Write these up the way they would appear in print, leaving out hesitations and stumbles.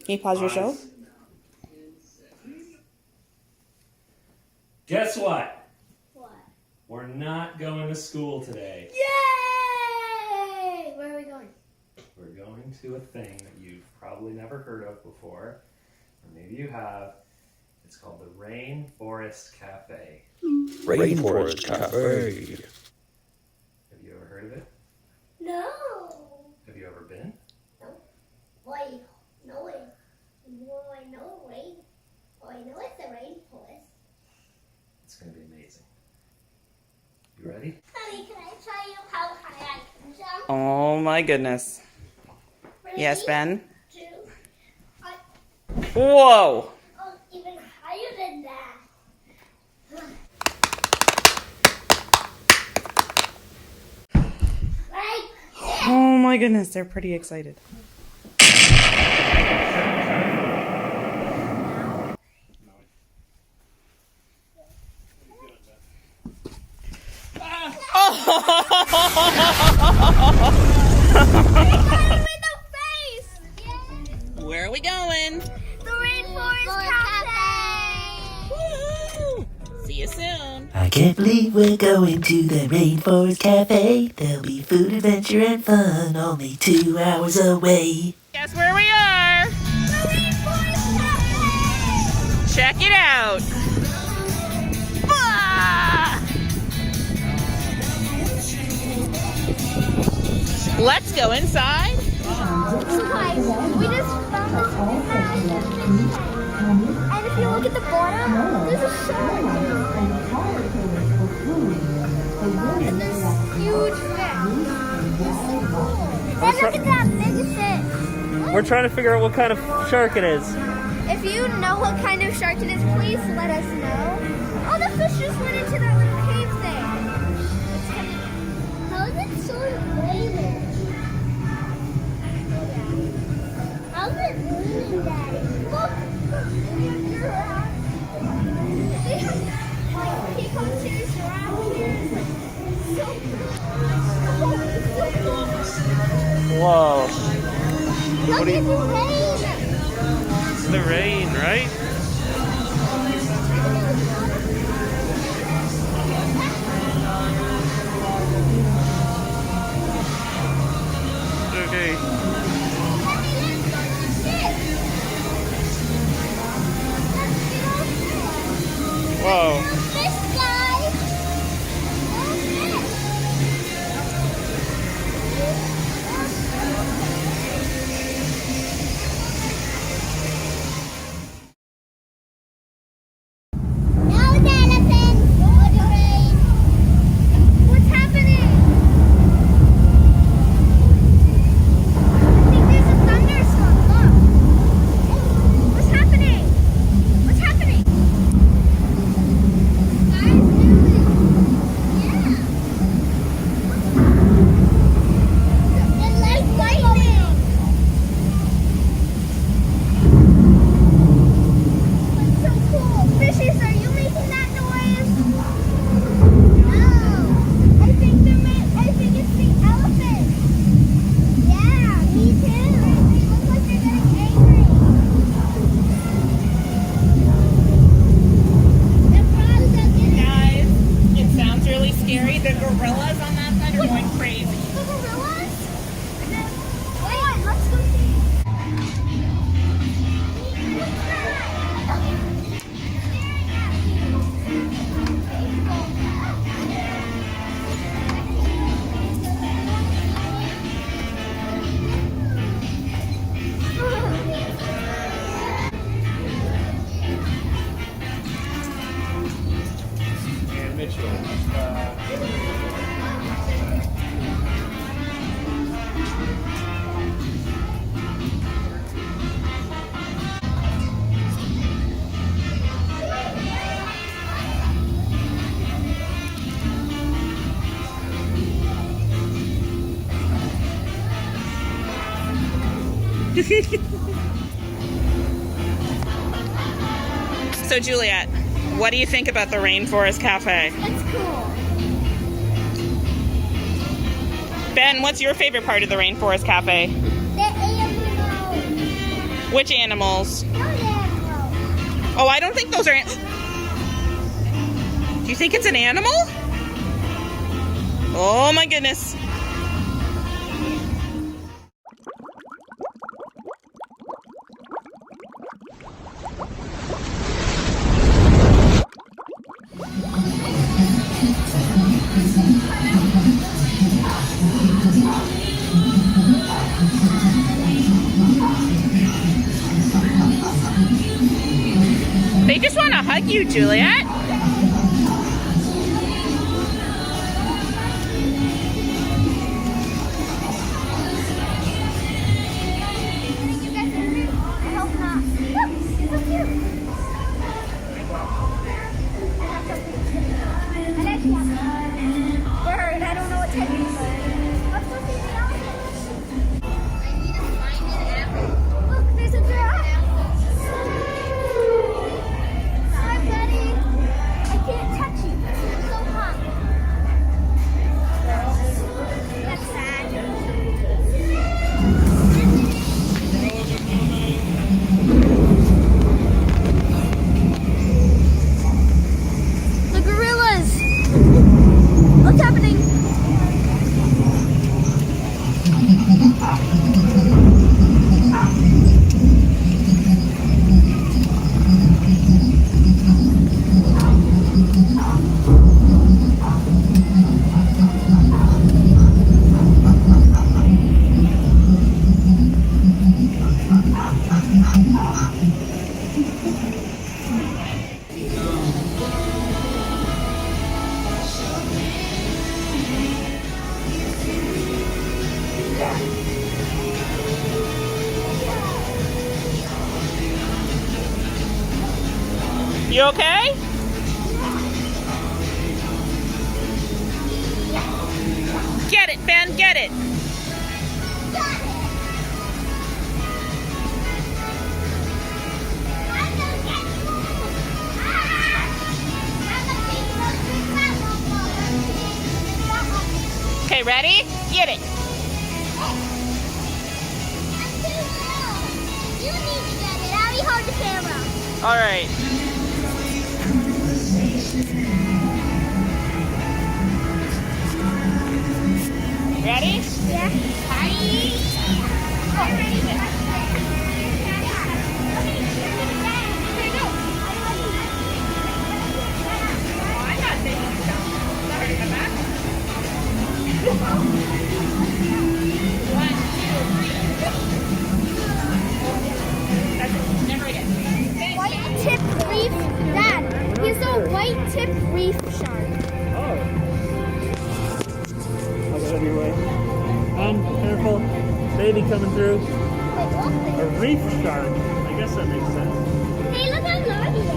Can you pause your show? Guess what? What? We're not going to school today. Yay! Where are we going? We're going to a thing that you've probably never heard of before, or maybe you have. It's called the Rainforest Cafe. Rainforest Cafe. Have you ever heard of it? No. Have you ever been? No. Wait. No way. Well, I know rain. Oh, I know it's a rainforest. It's going to be amazing. You ready? Honey, can I tell you how high I can jump? Oh my goodness. Ready? Yes, Ben? 2. Whoa! Oh, even higher than that. Right there. Oh my goodness, they're pretty excited. Where are we going? The Rainforest Cafe! Woohoo! See you soon. I can't believe we're going to the Rainforest Cafe. There'll be food, adventure, and fun only 2 hours away. Guess where we are? The Rainforest Cafe! Check it out. Ah! Let's go inside. So guys, we just found this and if you look at the bottom, there's a shark. And this huge fish. And look at that big fish. We're trying to figure out what kind of shark it is. If you know what kind of shark it is, please let us know. Oh, the fish just went into that little cave thing. How is it so raining? How's it raining, Daddy? Look! Like, he comes here, giraffe here. It's like so cool. It's so cool. Whoa. Look at the rain! It's the rain, right? Okay. Whoa. Fish, guys! Now the elephant! What's happening? I think there's a thunderstorm. Look. What's happening? What's happening? Sky's moving. Yeah. It like lightning. That's so cool. Fishes, are you making that noise? No. I think it's the elephant. Yeah, me too. They look like they're getting angry. The frogs are getting Guys, it sounds really scary. The gorillas on that side are going crazy. the gorillas. Wait, let's go see. And Mitchell. So, Juliet, what do you think about the Rainforest Cafe? It's cool. Ben, what's your favorite part of the Rainforest Cafe? The animals. Which animals? No animal. Oh, I don't think those are. Do you think it's an animal? Oh my goodness. They just want to hug you, Juliet. You guys hungry? I hope not. Look, it's so cute. I like that bird. I don't know what type of bird. Let's go see the elephant. Look, there's a giraffe. Hi, buddy. I can't touch you. It's so hot. That's sad. The gorillas. What's happening? You okay? Get it, Ben, get it. Okay, ready? Get it. You need to get it. Abby, hold the camera. All right. Ready? Yeah. I'm not taking it down. Sorry, come back. 1, 2, 3. That's it. Never again. White tip reef. Dad, he's a white tip reef shark. Oh. I'll go your way. Careful. Baby coming through. Wait, what? A reef shark. I guess that makes sense. Hey, look how large he is.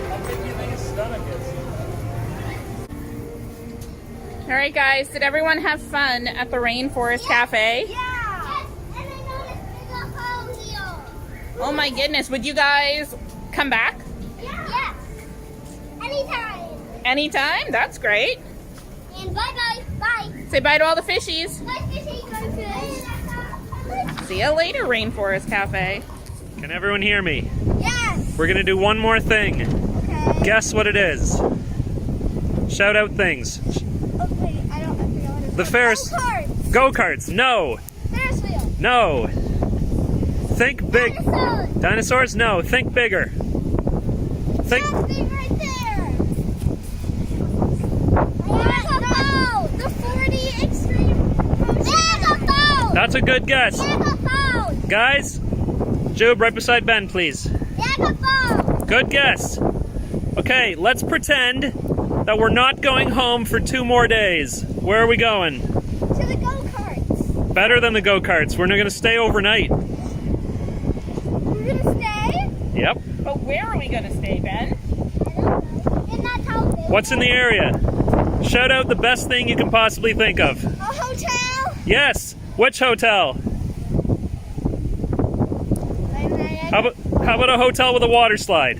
How big do you think his stomach is? All right, guys. Did everyone have fun at the Rainforest Cafe? Yeah. Yes, and I noticed there's a hole here. Oh my goodness. Would you guys come back Yeah. Yes. Anytime. anytime? That's great. And bye-bye. Bye. Say bye to all the fishies. Bye, fishy. Bye, See you later, Rainforest Cafe. Can everyone hear me? Yes. We're gonna do one more thing. Okay. Guess what it is. Shout out things. Okay, I forgot what it's The Ferris Go-karts. go-karts. No. Ferris wheel. No. Think big. Dinosaurs. Dinosaurs? No. Think bigger. Think. That thing right there. Megaphone. The 40 extreme. Megaphone. That's a good guess. Megaphone. Guys, Jube, right beside Ben, please. Megaphone. Good guess. Okay, let's pretend that we're not going home for 2 more days. Where are we going? To the go-karts. Better than the go-karts. We're not going to stay overnight. We're gonna stay. Yep. But where are we going to stay, Ben? I don't know. In that house. What's in the area? Shout out the best thing you can possibly think of. A hotel. Yes. Which hotel? How about a hotel with a water slide?